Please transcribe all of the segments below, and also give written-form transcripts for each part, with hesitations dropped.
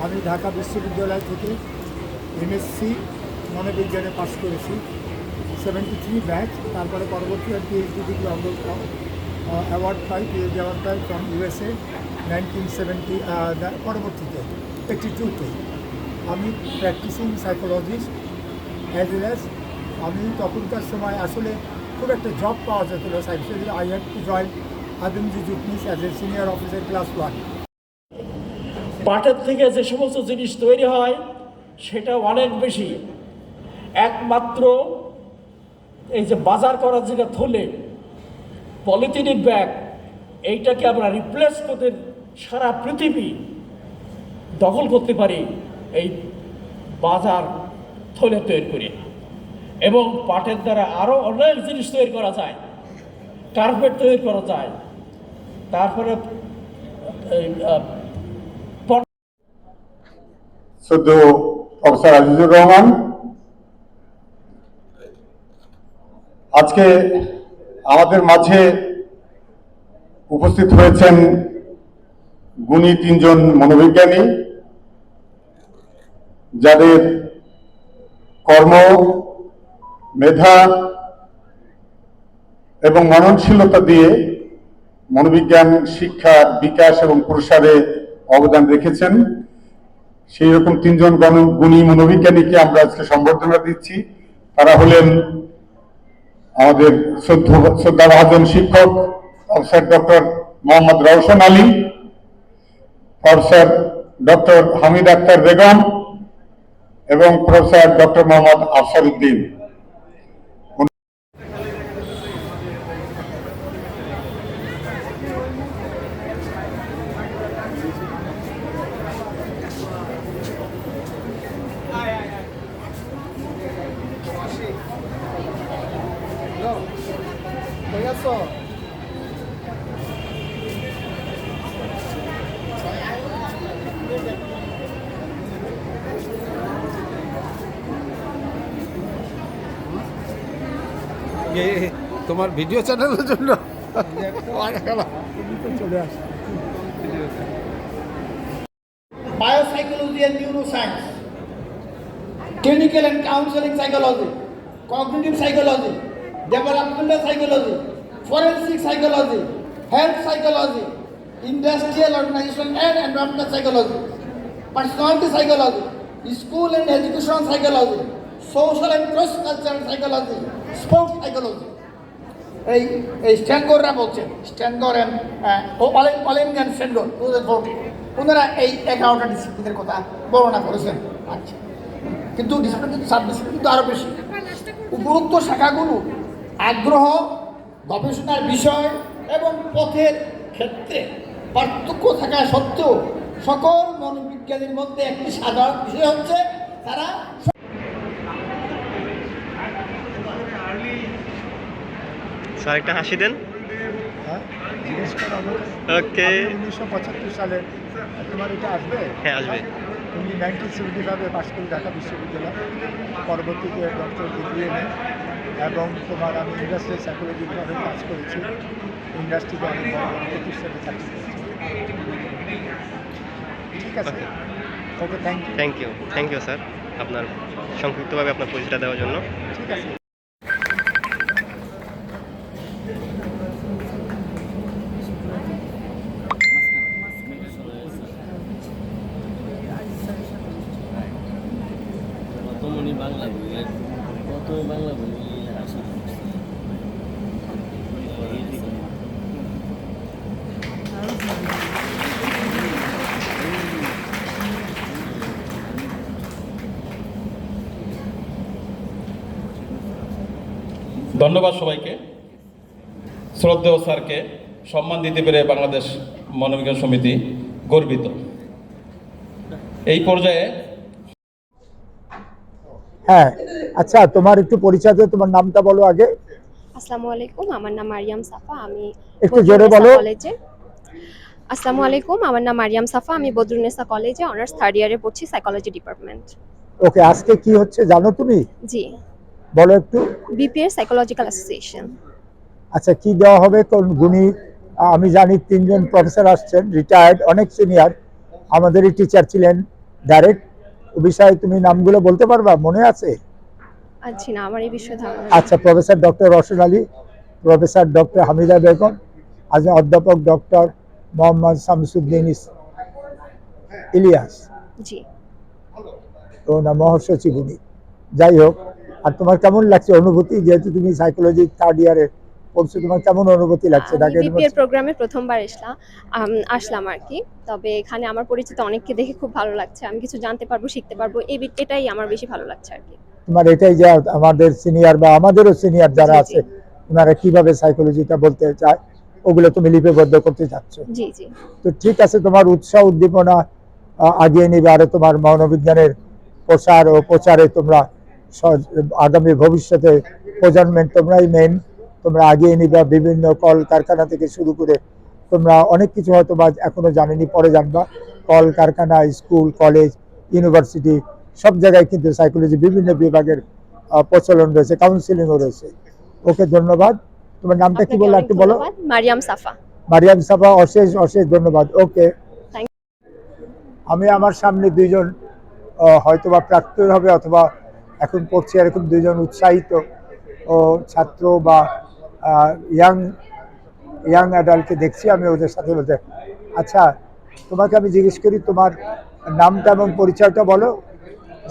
আমি ঢাকা বিশ্ববিদ্যালয় থেকে এমএসসি মনোবিজ্ঞানে পাশ করেছি 73 ব্যাচ। তারপরে পরবর্তী পিএইচডি ডিগ্রি অ্যাওয়ার্ড পাই, পিএইচডি অ্যাওয়ার্ড পাই ফ্রম ইউএসএ 1970। পরবর্তীতে 82-তে আমি practising psychologist as well as আমি তখনকার সময় আসলে খুব একটা জব পাওয়া যেত না psychology. I had to join Adamjee jute mills as a senior officer class 1। পাটের থেকে যে সমস্ত জিনিস তৈরি হয় সেটা অনেক বেশি। একমাত্র এই যে বাজার করার যেটা থলে পলিথিনের ব্যাগ, এইটাকে আমরা রিপ্লেস করতে সারা পৃথিবী দখল করতে পারি এই বাজার থলে তৈরি করে। এবং পাটের দ্বারা আরও অনেক জিনিস তৈরি করা যায়, কার্পেট তৈরি করা যায়। তারপরে শ্রদ্ধ প্রফেসর আজিজুর রহমান, আজকে আমাদের মাঝে উপস্থিত হয়েছেন গুণী 3 জন মনোবিজ্ঞানী, যাদের কর্ম, মেধা এবং মননশীলতা দিয়ে মনোবিজ্ঞান শিক্ষার বিকাশ এবং প্রসারে অবদান রেখেছেন। সেই রকম 3 জন গুণী মনোবিজ্ঞানীকে আমরা আজকে সম্বর্ধনা দিচ্ছি। তারা হলেন আমাদের শ্রদ্ধাভাজন শিক্ষক professor doctor Mohammad Rowshan Ali, professor doctor Hamid Akhtar Begum এবং প্রফেসর ডক্টর মোহাম্মদ আফসার উদ্দিন। তোমার ভিডিও চ্যানেলের জন্য Biopsychology and neuroscience, clinical and counseling psychology, cognitive psychology, developmental psychology, forensic psychology, health psychology, industrial organization and environmental psychology, personality psychology, school and educational psychology, social and cross-cultural psychology, sports psychology. এই স্ট্যাঙ্গররা বলছেন, স্ট্যাঙ্গর and Olympian স্ট্যাঙ্গর 2014, ওনারা এই 11টা ডিসিপ্লিনের কথা বর্ণনা করেছেন। আচ্ছা, কিন্তু discipline কিন্তু সাব ডিসিপ্লিন কিন্তু আরও বেশি। উপরোক্ত শাখাগুলো আগ্রহ, গবেষণার বিষয় এবং পথের ক্ষেত্রে পার্থক্য থাকা সত্ত্বেও সকল মনোবিজ্ঞানীর মধ্যে একটি সাধারণ বিষয় হচ্ছে তারা স্যার একটা হাসি দেন। ওকে, 1975 সালে তোমার এটা আসবে? হ্যাঁ আসবে। তুমি 1975-এ পাশ করি ঢাকা বিশ্ববিদ্যালয়, পরবর্তীতে ডক্টর ডিগ্রি এনে এবং তোমার আমি ইন্ডাস্ট্রিয়াল সাইকোলজি বিভাগে কাজ করেছি। ইন্ডাস্ট্রিতে অনেক প্রতিষ্ঠানে চাকরি করেছি। ঠিক আছে, ওকে, থ্যাংক ইউ স্যার, আপনার সংক্ষিপ্তভাবে আপনার পরিচয়টা দেওয়ার জন্য। ঠিক আছে। বাংলা বই কত বাংলা বই আসে ধন্যবাদ সবাইকে। শ্রদ্ধেয় স্যারকে সম্মান দিতে পেরে বাংলাদেশ মনোবিজ্ঞান সমিতি গর্বিত। এই পর্যায়ে হ্যাঁ, আচ্ছা, তোমার একটু পরিচয় দিয়ে তোমার নামটা বলো আগে। আসসালামু আলাইকুম, আমার নাম মারিয়াম সাফা, আমি একটু জোরে বলো। কলেজে। আসসালামু আলাইকুম, আমার নাম মারিয়াম সাফা, আমি বদরুন্নেসা কলেজে অনার্স 3rd ইয়ারে পড়ছি, সাইকোলজি ডিপার্টমেন্ট। ওকে, আজকে কি হচ্ছে জানো তুমি? জি, বলো একটু। বিপিএর সাইকোলজিক্যাল অ্যাসোসিয়েশন। আচ্ছা, কি দেওয়া হবে? কোন গুণী? আমি জানি 3 জন প্রফেসর আসছেন, রিটায়ার্ড, অনেক সিনিয়র, আমাদেরই টিচার ছিলেন ডাইরেক্ট বিষয়ে তুমি নামগুলো বলতে পারবা, মনে আছে? আচ্ছা না, আমার এই বিষয়ে ধারণা নেই। আচ্ছা, professor doctor Roshan Ali, professor doctor Hamida Begum, অধ্যাপক ডক্টর মোহাম্মদ শামসুদ্দিন ইলিয়াস, জি। তো না মহাসচিব উনি। যাই হোক, আর তোমার কেমন লাগছে অনুভূতি, যেহেতু তুমি সাইকোলজি থার্ড ইয়ারে পড়ছো, তোমার কেমন অনুভূতি লাগছে আমি ঢাকা বিপিএর ইউনিভার্সিটি? প্রোগ্রামে প্রথমবার আসলাম আর কি। তবে এখানে আমার পরিচিত অনেককে দেখে খুব ভালো লাগছে। আমি কিছু জানতে পারবো, শিখতে পারবো, এটাই আমার বেশি ভালো লাগছে আর কি। তোমার এটাই যে আমাদের সিনিয়র বা আমাদেরও সিনিয়র যারা জি, জি। আছে, ওনারা কিভাবে সাইকোলজিটা বলতে চায় ওগুলো তুমি লিপিবদ্ধ করতে চাচ্ছ। জি জি। তো ঠিক আছে, তোমার উৎসাহ উদ্দীপনা আগিয়ে নিবে, আরো তোমার মনোবিজ্ঞানের প্রসার ও প্রচারে তোমরা আগামী ভবিষ্যতে প্রজন্মের তোমরাই মেন, তোমরা আগিয়ে নিবা। বিভিন্ন কল কারখানা থেকে শুরু করে তোমরা অনেক কিছু হয়তো বা এখনো জানেনি, পরে জানবা। কল কারখানা, স্কুল, কলেজ, ইউনিভার্সিটি সব জায়গায় কিন্তু সাইকোলজি বিভিন্ন বিভাগের প্রচলন রয়েছে, কাউন্সিলিংও রয়েছে। ওকে, ধন্যবাদ। তোমার নামটা কি আপনাকে বললো অনেক একটু বলো? ধন্যবাদ। মারিয়াম সাফা। মারিয়াম সাফা, অশেষ অশেষ ধন্যবাদ। ওকে, Thank আমি আমার সামনে দুইজন হয়তোবা প্রাক্তন হবে অথবা এখন পড়ছে এরকম দুইজন উৎসাহিত ও ছাত্র বা ইয়াং অ্যাডাল্টকে দেখছি। আমি ওদের সাথে বলতে, আচ্ছা তোমাকে আমি জিজ্ঞেস করি, তোমার নামটা এবং পরিচয়টা বলো।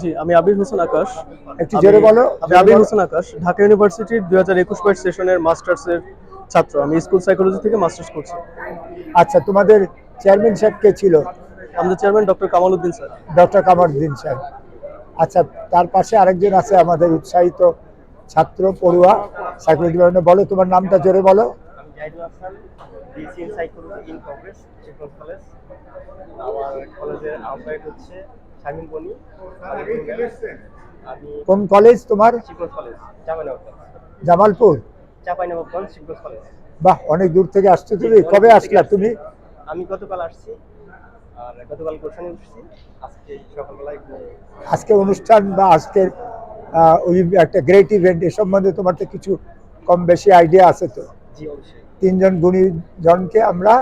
জি, আমি আবির হোসেন আকাশ। একটু জোরে বলো। আমি আবির হোসেন আকাশ, ঢাকা ইউনিভার্সিটির 2021 সেশনের মাস্টার্সের ছাত্র। আমি স্কুল সাইকোলজি থেকে মাস্টার্স করছি। আচ্ছা, তোমাদের চেয়ারম্যান সাহেব কে ছিল? আমাদের chairman doctor Kamal Uddin sir. Doctor Kamaruddin সাহেব। আচ্ছা, তার পাশে আরেকজন আছে আমাদের উৎসাহিত ছাত্র পড়ুয়া সাইকোলজি। বলো তোমার নামটা জোরে বলো। আমি Zahidul Hasan, BSc in psychology in progress, Chikon college. আমার কলেজের আহ্বায়ক হচ্ছে শামীম বনি। আমি কোন কলেজ তোমার? চিকন কলেজ, চাঁপাইনবাবগঞ্জ। জামালপুর? চাঁপাইনবাবগঞ্জ চিকন কলেজ। বাহ, অনেক দূর থেকে আসছো তুমি। কবে আসলা তুমি? আমি গতকাল আসছি, আর গতকাল গোলশানে উঠছি। আজকে সকালবেলায় আজকে অনুষ্ঠান বা আজকের ওই একটা গ্রেট ইভেন্ট, এ সম্বন্ধে তোমার তো কিছু কম বেশি আইডিয়া আছে তো? জি অবশ্যই তিনজন গুণীজনকে আমরা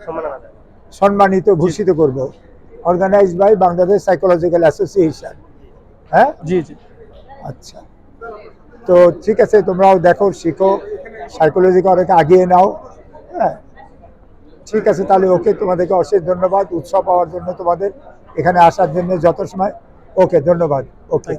সম্মাননা জানাই। সম্মানিত ঘোষিত করব, organise by Bangladesh psychological association. হ্যাঁ, জি জি। আচ্ছা, তো ঠিক আছে, তোমরাও দেখো, শিখো, সাইকোলজিকে অনেক আগিয়ে নাও। হ্যাঁ, ঠিক আছে তাহলে। ওকে, তোমাদেরকে অশেষ ধন্যবাদ উৎসাহ পাওয়ার জন্য, তোমাদের এখানে আসার জন্য যত সময়। ওকে, ধন্যবাদ। ওকে।